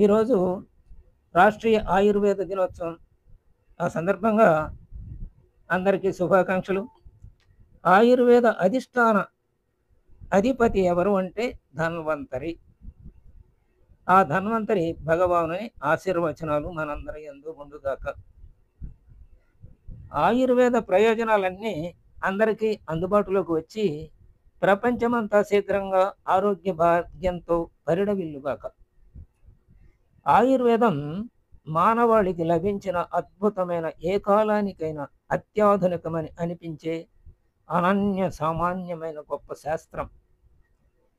ఈరోజు రాష్ట్రీయ ఆయుర్వేద దినోత్సవం. ఆ సందర్భంగా అందరికీ శుభాకాంక్షలు. ఆయుర్వేద అధిష్టాన అధిపతి ఎవరు అంటే ధన్వంతరి. ఆ ధన్వంతరి భగవానుని ఆశీర్వచనాలు మనందరి యందు ఉండుగాక. ఆయుర్వేద ప్రయోజనాలన్నీ అందరికీ అందుబాటులోకి వచ్చి ప్రపంచమంతా శీఘ్రంగా ఆరోగ్య భాగ్యంతో పరిడవిల్లుగాక. ఆయుర్వేదం మానవాళికి లభించిన అద్భుతమైన ఏ కాలానికైనా అత్యాధునికమని అనిపించే అనన్య సామాన్యమైన గొప్ప శాస్త్రం.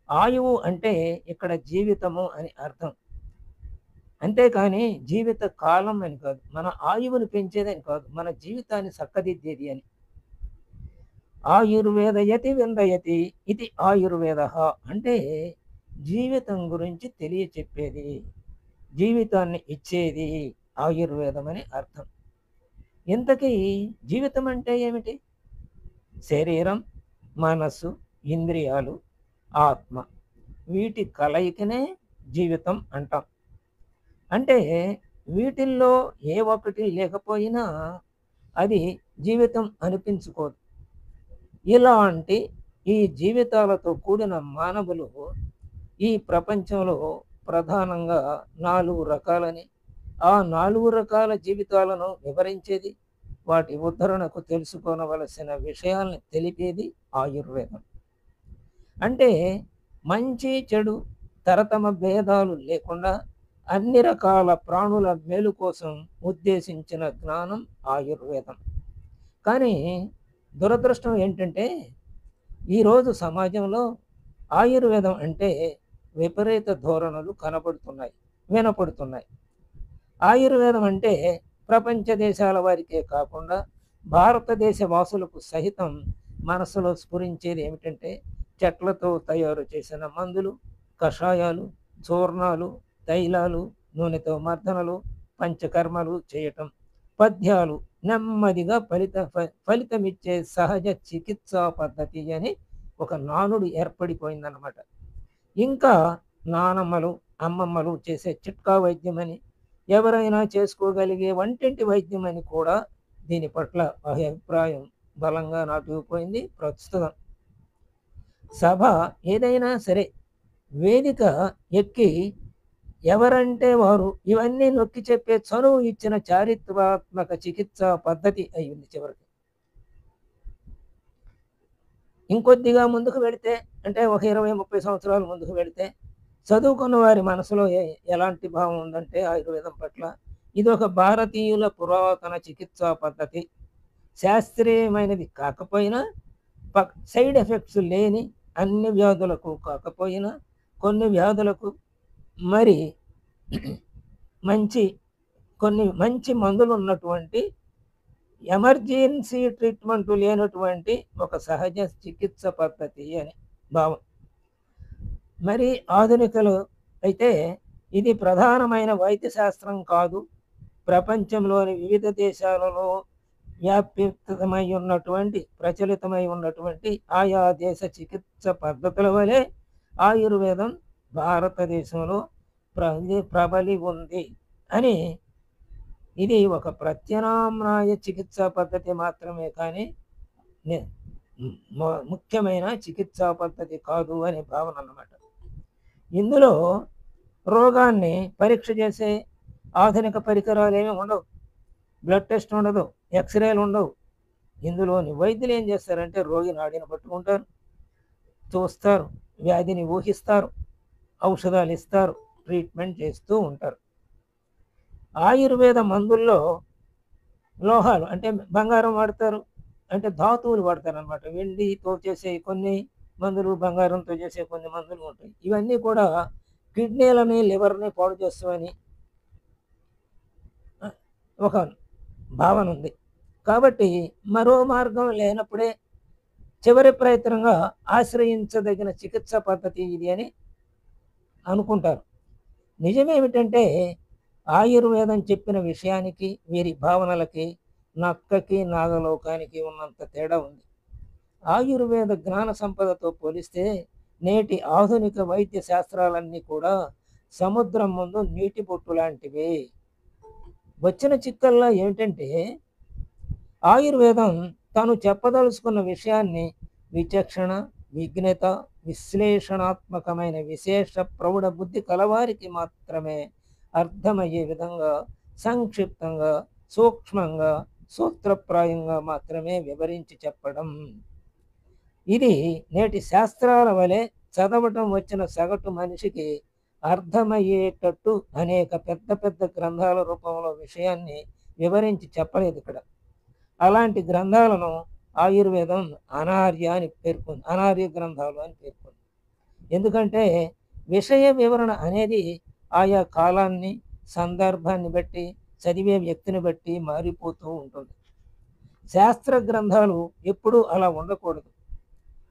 ఆయువు అంటే ఇక్కడ జీవితము అని అర్థం. అంతేకాని జీవిత కాలం అని కాదు. మన ఆయువుని పెంచేదని కాదు. మన జీవితాన్ని చక్కదిద్దేది అని. ఆయుర్వేదయతి విందయతి ఇది ఆయుర్వేద అంటే జీవితం గురించి తెలియచెప్పేది, జీవితాన్ని ఇచ్చేది ఆయుర్వేదం అని అర్థం. ఇంతకీ జీవితం అంటే ఏమిటి? శరీరం, మనస్సు, ఇంద్రియాలు, ఆత్మ, వీటి కలయికనే జీవితం అంటాం. అంటే వీటిల్లో ఏ ఒక్కటి లేకపోయినా అది జీవితం అనిపించుకోదు. ఇలాంటి ఈ జీవితాలతో కూడిన మానవులు ఈ ప్రపంచంలో ప్రధానంగా 4 రకాలని, ఆ 4 రకాల జీవితాలను వివరించేది, వాటి ఉద్ధరణకు తెలుసుకోనవలసిన విషయాల్ని తెలిపేది ఆయుర్వేదం. అంటే మంచి చెడు తరతమ భేదాలు లేకుండా అన్ని రకాల ప్రాణుల మేలు కోసం ఉద్దేశించిన జ్ఞానం ఆయుర్వేదం. కానీ దురదృష్టం ఏంటంటే ఈరోజు సమాజంలో ఆయుర్వేదం అంటే విపరీత ధోరణులు కనపడుతున్నాయి, వినపడుతున్నాయి. ఆయుర్వేదం అంటే ప్రపంచ దేశాల వారికే కాకుండా భారతదేశ వాసులకు సహితం మనసులో స్ఫురించేది ఏమిటంటే చెట్లతో తయారు చేసిన మందులు, కషాయాలు, చూర్ణాలు, తైలాలు, నూనెతో మర్దనలు, పంచకర్మలు చేయటం, పద్యాలు, నెమ్మదిగా ఫలితమిచ్చే సహజ చికిత్సా పద్ధతి అని ఒక నానుడు ఏర్పడిపోయిందన్నమాట. ఇంకా నానమ్మలు, అమ్మమ్మలు చేసే చిట్కా వైద్యమని, ఎవరైనా చేసుకోగలిగే వంటింటి వైద్యం అని కూడా దీని పట్ల అభిప్రాయం బలంగా నాటుకుపోయింది ప్రస్తుతం. సభ ఏదైనా సరే వేదిక ఎక్కి ఎవరంటే వారు ఇవన్నీ నొక్కి చెప్పే చనువు ఇచ్చిన చారిత్రాత్మక చికిత్సా పద్ధతి అయింది చివరికి. ఇంకొద్దిగా ముందుకు వెళితే అంటే ఒక 20-30 సంవత్సరాలు ముందుకు వెళితే చదువుకున్న వారి మనసులో ఎలాంటి భావం ఉందంటే ఆయుర్వేదం పట్ల ఇది ఒక భారతీయుల పురాతన చికిత్సా పద్ధతి, శాస్త్రీయమైనది కాకపోయినా, సైడ్ ఎఫెక్ట్స్ లేని, అన్ని వ్యాధులకు కాకపోయినా కొన్ని వ్యాధులకు మరి కొన్ని మంచి మందులు ఉన్నటువంటి, ఎమర్జెన్సీ ట్రీట్మెంట్ లేనటువంటి ఒక సహజ చికిత్స పద్ధతి అని భావం. మరి ఆధునికులు అయితే ఇది ప్రధానమైన వైద్య శాస్త్రం కాదు, ప్రపంచంలోని వివిధ దేశాలలో ప్రచలితమై ఉన్నటువంటి ఆయా దేశ చికిత్స పద్ధతుల వలె ఆయుర్వేదం భారతదేశంలో ప్రబలి ఉంది అని. ఇది ఒక ప్రత్యామ్నాయ చికిత్సా పద్ధతి మాత్రమే కానీ ముఖ్యమైన చికిత్సా పద్ధతి కాదు అనే భావన అన్నమాట. ఇందులో రోగాన్ని పరీక్ష చేసే ఆధునిక పరికరాలు ఏమీ ఉండవు, బ్లడ్ టెస్ట్ ఉండదు, ఎక్స్రేలు ఉండవు. ఇందులోని వైద్యులు ఏం చేస్తారంటే రోగి నాడిని పట్టుకుంటారు, చూస్తారు, వ్యాధిని ఊహిస్తారు, ఔషధాలు ఇస్తారు, ట్రీట్మెంట్ చేస్తూ ఉంటారు. ఆయుర్వేద మందుల్లో లోహాలు అంటే బంగారం వాడతారు, అంటే ధాతువులు వాడతారు అనమాట. వెండితో చేసే కొన్ని మందులు, బంగారంతో చేసే కొన్ని మందులు ఉంటాయి. ఇవన్నీ కూడా కిడ్నీలని, లివర్ని పాడు చేస్తామని ఒక భావన ఉంది. కాబట్టి మరో మార్గం లేనప్పుడే చివరి ప్రయత్నంగా ఆశ్రయించదగిన చికిత్స పద్ధతి ఇది అని అనుకుంటారు. నిజమేమిటంటే ఆయుర్వేదం చెప్పిన విషయానికి వీరి భావనలకి నక్కకి నాగలోకానికి ఉన్నంత తేడా ఉంది. ఆయుర్వేద జ్ఞాన సంపదతో పోలిస్తే నేటి ఆధునిక వైద్య శాస్త్రాలన్నీ కూడా సముద్రం ముందు నీటి బొట్టు లాంటివి. వచ్చిన చిక్కల్లా ఏంటంటే ఆయుర్వేదం తను చెప్పదలుచుకున్న విషయాన్ని విచక్షణ, విజ్ఞత, విశ్లేషణాత్మకమైన విశేష ప్రౌఢ బుద్ధి కలవారికి మాత్రమే అర్థమయ్యే విధంగా సంక్షిప్తంగా, సూక్ష్మంగా, సూత్రప్రాయంగా మాత్రమే వివరించి చెప్పడం. ఇది నేటి శాస్త్రాల వలె చదవటం వచ్చిన సగటు మనిషికి అర్థమయ్యేటట్టు అనేక పెద్ద పెద్ద గ్రంథాల రూపంలో విషయాన్ని వివరించి చెప్పలేదు ఇక్కడ. అలాంటి గ్రంథాలను ఆయుర్వేదం అనార్య అని పేర్కొంది, అనార్య గ్రంథాలు అని పేర్కొంది. ఎందుకంటే విషయ వివరణ అనేది ఆయా కాలాన్ని, సందర్భాన్ని బట్టి, చదివే వ్యక్తిని బట్టి మారిపోతూ ఉంటుంది. శాస్త్ర గ్రంథాలు ఎప్పుడూ అలా ఉండకూడదు.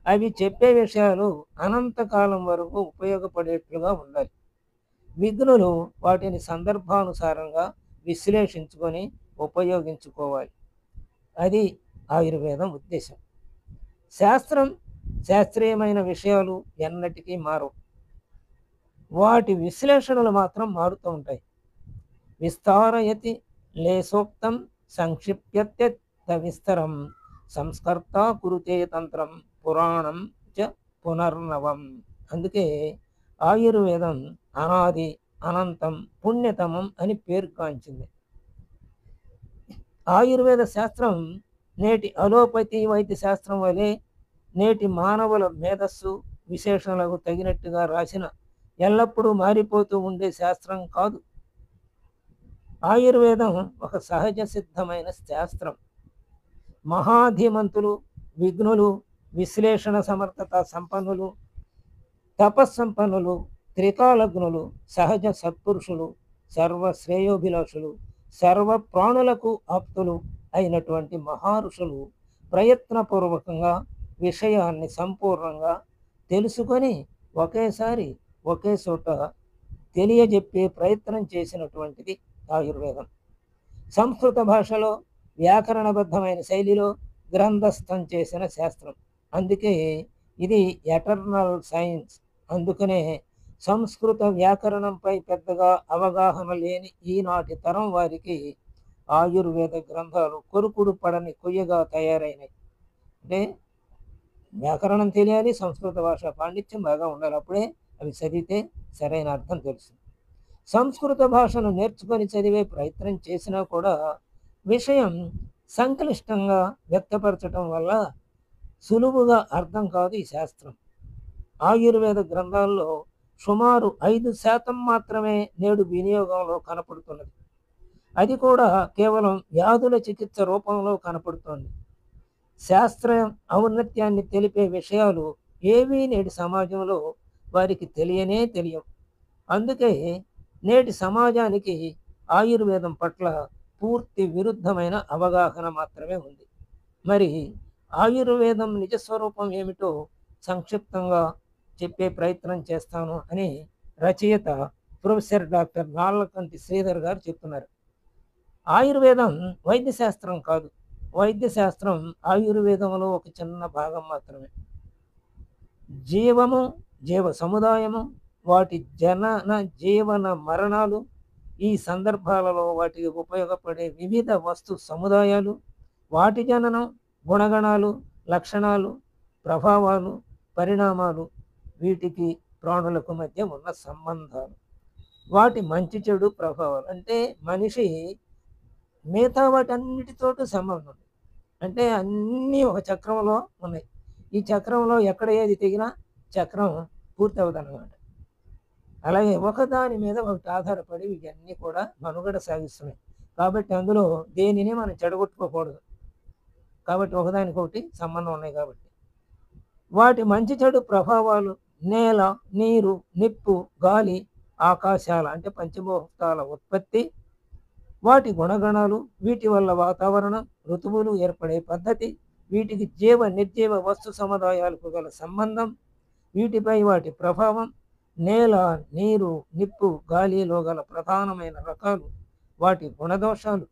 అవి చెప్పే విషయాలు అనంతకాలం వరకు ఉపయోగపడేట్లుగా ఉండాలి. విఘ్నులు వాటిని సందర్భానుసారంగా విశ్లేషించుకొని ఉపయోగించుకోవాలి. అది ఆయుర్వేదం ఉద్దేశం. శాస్త్రీయమైన విషయాలు ఎన్నటికీ మారవు. వాటి విశ్లేషణలు మాత్రం మారుతూ ఉంటాయి. విస్తారయతి లేసోక్తం సంక్షిప్యత్య విస్తరం సంస్కర్త కురుతే తంత్రం పురాణం చ పునర్నవం. అందుకే ఆయుర్వేదం అనాది, అనంతం, పుణ్యతమం అని పేరుగాంచింది. ఆయుర్వేద శాస్త్రం నేటి అలోపతి వైద్య శాస్త్రం వలె నేటి మానవుల మేధస్సు, విశేషణలకు తగినట్టుగా రాసిన, ఎల్లప్పుడూ మారిపోతూ ఉండే శాస్త్రం కాదు. ఆయుర్వేదం ఒక సహజ సిద్ధమైన శాస్త్రం. మహాధీమంతులు, విఘ్నులు, విశ్లేషణ సమర్థత సంపన్నులు, తపస్సంపన్నులు, త్రికాలగ్నులు, సహజ సత్పురుషులు, సర్వశ్రేయోభిలాషులు, సర్వ ప్రాణులకు ఆప్తులు అయినటువంటి మహారుషులు ప్రయత్నపూర్వకంగా విషయాన్ని సంపూర్ణంగా తెలుసుకొని ఒకేసారి ఒకే చోట తెలియజెప్పే ప్రయత్నం చేసినటువంటిది ఆయుర్వేదం. సంస్కృత భాషలో వ్యాకరణబద్ధమైన శైలిలో గ్రంథస్థం చేసిన శాస్త్రం. అందుకే ఇది ఎటర్నల్ సైన్స్. అందుకనే సంస్కృత వ్యాకరణంపై పెద్దగా అవగాహన లేని ఈనాటి తరం వారికి ఆయుర్వేద గ్రంథాలు కొరుకుడు పడని కొయ్యగా తయారైనాయి. అంటే వ్యాకరణం తెలియాలి, సంస్కృత భాష పాండిత్యం బాగా ఉండాలి. అప్పుడే అవి చదివితే సరైన అర్థం తెలుస్తుంది. సంస్కృత భాషను నేర్చుకొని చదివే ప్రయత్నం చేసినా కూడా విషయం సంక్లిష్టంగా వ్యక్తపరచడం వల్ల సులువుగా అర్థం కాదు ఈ శాస్త్రం. ఆయుర్వేద గ్రంథాల్లో సుమారు 5% మాత్రమే నేడు వినియోగంలో కనపడుతున్నది. అది కూడా కేవలం వ్యాధుల చికిత్స రూపంలో కనపడుతోంది. శాస్త్ర ఔన్నత్యాన్ని తెలిపే విషయాలు ఏవీ నేటి సమాజంలో వారికి తెలియవు. అందుకే నేటి సమాజానికి ఆయుర్వేదం పట్ల పూర్తి విరుద్ధమైన అవగాహన మాత్రమే ఉంది. మరి ఆయుర్వేదం నిజస్వరూపం ఏమిటో సంక్షిప్తంగా చెప్పే ప్రయత్నం చేస్తాను అని రచయిత ప్రొఫెసర్ డాక్టర్ నార్లకంటి శ్రీధర్ గారు చెప్తున్నారు. ఆయుర్వేదం వైద్యశాస్త్రం కాదు. వైద్యశాస్త్రం ఆయుర్వేదంలో ఒక చిన్న భాగం మాత్రమే. జీవము, జీవ సముదాయము, వాటి జనన, జీవన, మరణాలు, ఈ సందర్భాలలో వాటికి ఉపయోగపడే వివిధ వస్తు సముదాయాలు, వాటి జననం, గుణగణాలు, లక్షణాలు, ప్రభావాలు, పరిణామాలు, వీటికి ప్రాణులకు మధ్య ఉన్న సంబంధాలు, వాటి మంచి చెడు ప్రభావాలు. అంటే మనిషి మిగతా వాటన్నిటితోటి సంబంధం ఉంది. అంటే అన్నీ ఒక చక్రంలో ఉన్నాయి. ఈ చక్రంలో ఎక్కడ ఏది తెగినా చక్రం పూర్తి అవుతుందన్నమాట. అలాగే ఒకదాని మీద ఒకటి ఆధారపడి ఇవన్నీ కూడా మనుగడ సాగిస్తున్నాయి. కాబట్టి అందులో దేనిని మనం చెడగొట్టుకోకూడదు. కాబట్టి ఒకదానికొకటి సంబంధం ఉన్నాయి. కాబట్టి వాటి మంచి చెడు ప్రభావాలు నేల, నీరు, నిప్పు, గాలి, ఆకాశాల అంటే పంచభూతాల ఉత్పత్తి, వాటి గుణగణాలు, వీటి వల్ల వాతావరణం, ఋతువులు ఏర్పడే పద్ధతి, వీటికి జీవ నిర్జీవ వస్తు సముదాయాలకు గల సంబంధం, వీటిపై వాటి ప్రభావం, నేల, నీరు, నిప్పు, గాలిలో గల ప్రధానమైన రకాలు, వాటి గుణదోషాలు,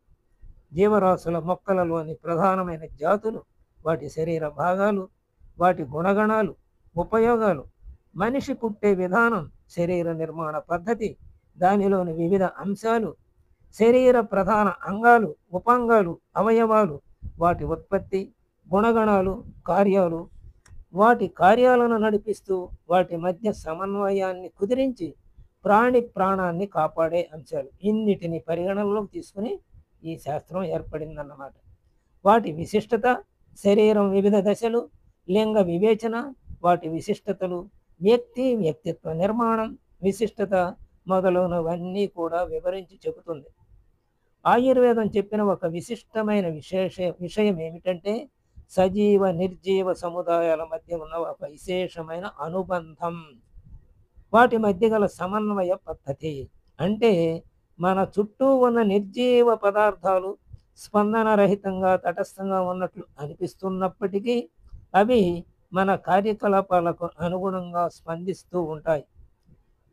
జీవరాశుల మొక్కలలోని ప్రధానమైన జాతులు, వాటి శరీర భాగాలు, వాటి గుణగణాలు, ఉపయోగాలు, మనిషి పుట్టే విధానం, శరీర నిర్మాణ పద్ధతి, దానిలోని వివిధ అంశాలు, శరీర ప్రధాన అంగాలు, ఉపాంగాలు, అవయవాలు, వాటి ఉత్పత్తి, గుణగణాలు, కార్యాలు, వాటి కార్యాలను నడిపిస్తూ వాటి మధ్య సమన్వయాన్ని కుదిరించి ప్రాణాన్ని కాపాడే అంశాలు, ఇన్నిటిని పరిగణనలోకి తీసుకుని ఈ శాస్త్రం ఏర్పడిందన్నమాట. వాటి విశిష్టత, శరీరం వివిధ దశలు, లింగ వివేచన, వాటి విశిష్టతలు, వ్యక్తిత్వ నిర్మాణం, విశిష్టత మొదలైనవన్నీ కూడా వివరించి చెబుతుంది. ఆయుర్వేదం చెప్పిన ఒక విశిష్టమైన విషయం ఏమిటంటే, సజీవ నిర్జీవ సముదాయాల మధ్య ఉన్న ఒక విశేషమైన అనుబంధం, వాటి మధ్య గల సమన్వయ పద్ధతి. అంటే మన చుట్టూ ఉన్న నిర్జీవ పదార్థాలు స్పందన రహితంగా తటస్థంగా ఉన్నట్లు అనిపిస్తున్నప్పటికీ అవి మన కార్యకలాపాలకు అనుగుణంగా స్పందిస్తూ ఉంటాయి.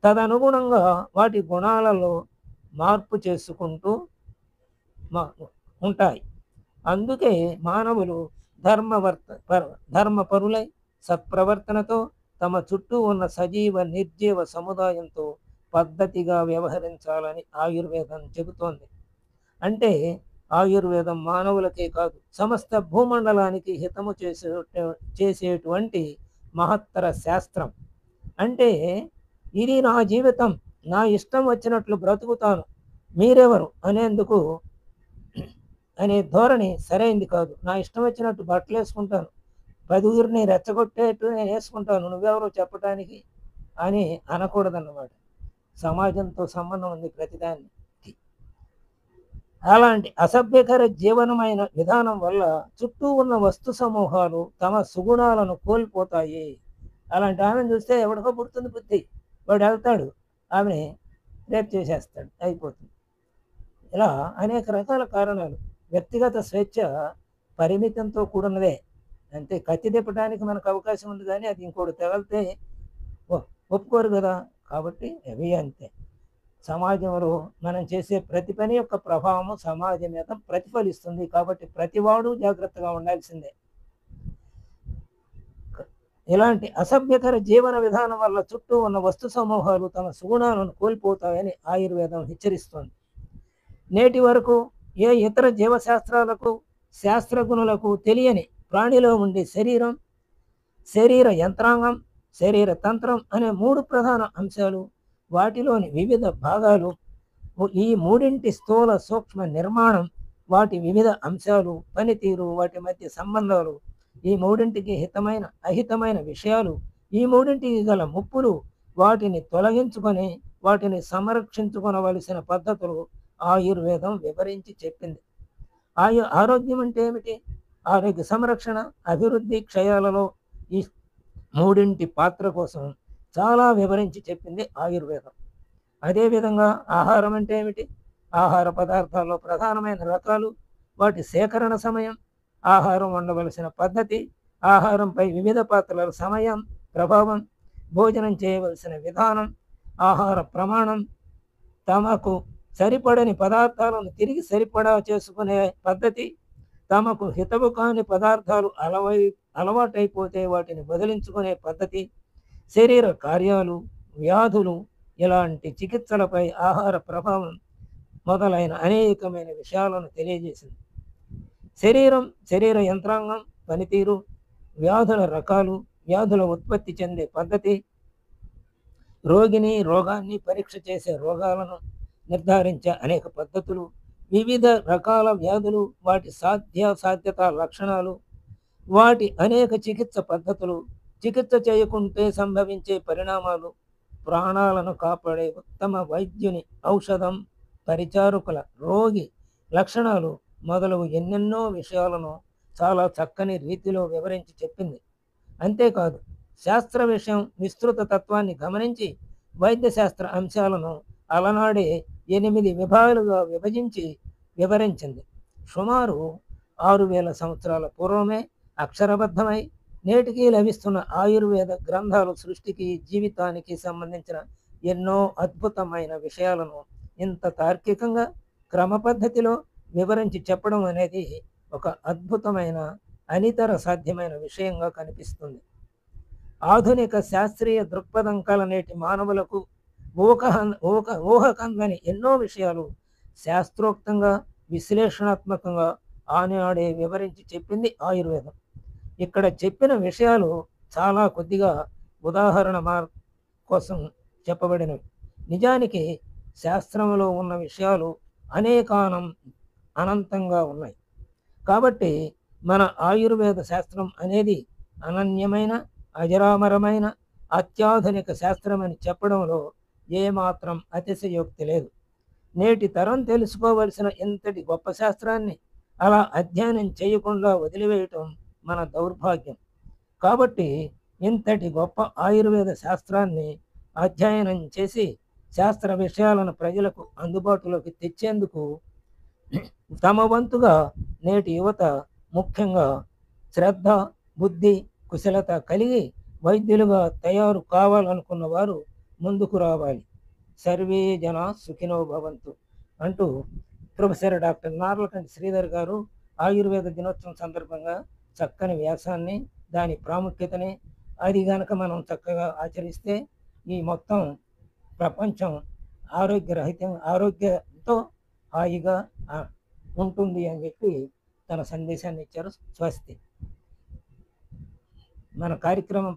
తదనుగుణంగా వాటి గుణాలలో మార్పు చేసుకుంటూ ఉంటాయి. అందుకే మానవులు ధర్మపరులై సత్ప్రవర్తనతో తమ చుట్టూ ఉన్న సజీవ నిర్జీవ సముదాయంతో పద్ధతిగా వ్యవహరించాలని ఆయుర్వేదం చెబుతోంది. అంటే ఆయుర్వేదం మానవులకే కాదు, సమస్త భూమండలానికి హితము చేసేటువంటి మహత్తర శాస్త్రం. అంటే ఇది నా జీవితం, నా ఇష్టం వచ్చినట్లు బ్రతుకుతాను, మీరెవరు అనేందుకు అనే ధోరణి సరైంది కాదు. నా ఇష్టం వచ్చినట్టు బట్టలు వేసుకుంటాను, 10 ఊరిని రెచ్చగొట్టేట్టు నేను వేసుకుంటాను, నువ్వెవరో చెప్పటానికి అని అనకూడదన్నమాట. సమాజంతో సంబంధం ఉంది ప్రతిదానికి. అలాంటి అసభ్యకర జీవనమైన విధానం వల్ల చుట్టూ ఉన్న వస్తు సమూహాలు తమ సుగుణాలను కోల్పోతాయి. అలాంటి ఆమెను చూస్తే ఎవడికో పుడుతుంది బుద్ధి, వాడు వెళ్తాడు, ఆమెని రేప్ చేసేస్తాడు, అయిపోతుంది. ఇలా అనేక రకాల కారణాలు. వ్యక్తిగత స్వేచ్ఛ పరిమితంతో కూడినదే. అంతే, కత్తి తిప్పడానికి మనకు అవకాశం ఉంది, కానీ అది ఇంకోటి తగిలితే ఒప్పుకోరు కదా. కాబట్టి అవి అంతే. సమాజంలో మనం చేసే ప్రతి పని యొక్క ప్రభావము సమాజం మీద ప్రతిఫలిస్తుంది. కాబట్టి ప్రతివాడు జాగ్రత్తగా ఉండాల్సిందే. ఇలాంటి అసభ్యకర జీవన విధానం వల్ల చుట్టూ ఉన్న వస్తు సమూహాలు తమ సుగుణాలను కోల్పోతాయని ఆయుర్వేదం హెచ్చరిస్తోంది. నేటి వరకు ఏ ఇతర జీవశాస్త్రాలకు శాస్త్రజ్ఞులకు తెలియని ప్రాణిలో ఉండే శరీరం, శరీర యంత్రాంగం, శరీర తంత్రం అనే 3 ప్రధాన అంశాలు, వాటిలోని వివిధ భాగాలు, ఈ మూడింటి స్థూల సూక్ష్మ నిర్మాణం, వాటి వివిధ అంశాలు, పనితీరు, వాటి మధ్య సంబంధాలు, ఈ మూడింటికి హితమైన అహితమైన విషయాలు, ఈ మూడింటికి గల ముప్పులు, వాటిని తొలగించుకొని వాటిని సంరక్షించుకొనవలసిన పద్ధతులు ఆయుర్వేదం వివరించి చెప్పింది. ఆరోగ్యం అంటే ఏమిటి? ఆరోగ్య సంరక్షణ, అభివృద్ధి, క్షయాలలో ఈ మూడింటి పాత్ర కోసం చాలా వివరించి చెప్పింది ఆయుర్వేదం. అదేవిధంగా ఆహారం అంటే ఏమిటి? ఆహార పదార్థాల్లో ప్రధానమైన రకాలు, వాటి సేకరణ సమయం, ఆహారం వండవలసిన పద్ధతి, ఆహారంపై వివిధ పాత్రల సమయం, ప్రభావం, భోజనం చేయవలసిన విధానం, ఆహార ప్రమాణం, తమకు సరిపడని పదార్థాలను తిరిగి సరిపడా చేసుకునే పద్ధతి, తమకు హితవు కాని పదార్థాలు అలవాటైపోతే వాటిని బదిలించుకునే పద్ధతి, శరీర కార్యాలు, వ్యాధులు, ఇలాంటి చికిత్సలపై ఆహార ప్రభావం మొదలైన అనేకమైన విషయాలను తెలియజేసింది. శరీర యంత్రాంగం, పనితీరు, వ్యాధుల రకాలు, వ్యాధుల ఉత్పత్తి చెందే పద్ధతి, రోగాన్ని పరీక్ష చేసే రోగాలను నిర్ధారించే అనేక పద్ధతులు, వివిధ రకాల వ్యాధులు, వాటి సాధ్యత లక్షణాలు, వాటి అనేక చికిత్స పద్ధతులు, చికిత్స చేయకుంటే సంభవించే పరిణామాలు, ప్రాణాలను కాపాడే ఉత్తమ వైద్యుని ఔషధం, పరిచారకుల రోగి లక్షణాలు మొదలగు ఎన్నెన్నో విషయాలను చాలా చక్కని రీతిలో వివరించి చెప్పింది. అంతేకాదు, శాస్త్ర విషయం విస్తృత తత్వాన్ని గమనించి వైద్యశాస్త్ర అంశాలను అలనాడే 8 విభాగాలుగా విభజించి వివరించింది. సుమారు 6000 సంవత్సరాల పూర్వమే అక్షరబద్ధమై నేటికి లభిస్తున్న ఆయుర్వేద గ్రంథాలు సృష్టికి, జీవితానికి సంబంధించిన ఎన్నో అద్భుతమైన విషయాలను ఇంత తార్కికంగా క్రమ పద్ధతిలో వివరించి చెప్పడం అనేది ఒక అద్భుతమైన అనితర సాధ్యమైన విషయంగా కనిపిస్తుంది. ఆధునిక శాస్త్రీయ దృక్పథం కల నేటి మానవులకు ఊహకందని ఎన్నో విషయాలు శాస్త్రోక్తంగా విశ్లేషణాత్మకంగా ఆనాడే వివరించి చెప్పింది ఆయుర్వేదం. ఇక్కడ చెప్పిన విషయాలు చాలా కొద్దిగా ఉదాహరణ కోసం చెప్పబడినవి. నిజానికి శాస్త్రంలో ఉన్న విషయాలు అనంతంగా ఉన్నాయి. కాబట్టి మన ఆయుర్వేద శాస్త్రం అనేది అనన్యమైన, అజరామరమైన, అత్యాధునిక శాస్త్రమని చెప్పడంలో ఏమాత్రం అతిశయోక్తి లేదు. నేటి తరం తెలుసుకోవలసిన ఇంతటి గొప్ప శాస్త్రాన్ని అలా అధ్యయనం చేయకుండా వదిలివేయటం మన దౌర్భాగ్యం. కాబట్టి ఇంతటి గొప్ప ఆయుర్వేద శాస్త్రాన్ని అధ్యయనం చేసి శాస్త్ర విషయాలను ప్రజలకు అందుబాటులోకి తెచ్చేందుకు తమ వంతుగా నేటి యువత ముఖ్యంగా శ్రద్ధ, బుద్ధి, కుశలత కలిగి వైద్యులుగా తయారు కావాలనుకున్న వారు ముందుకు రావాలి. సర్వే జన సుఖినో భవంతు అంటూ ప్రొఫెసర్ డాక్టర్ నార్లకంటి శ్రీధర్ గారు ఆయుర్వేద దినోత్సవం సందర్భంగా చక్కని వ్యాసాన్ని, దాని ప్రాముఖ్యతని, అది గనక మనం చక్కగా ఆచరిస్తే ఈ మొత్తం ప్రపంచం ఆరోగ్యంతో హాయిగా ఉంటుంది అని చెప్పి తన సందేశాన్ని ఇచ్చారు. స్వస్తి. మన కార్యక్రమం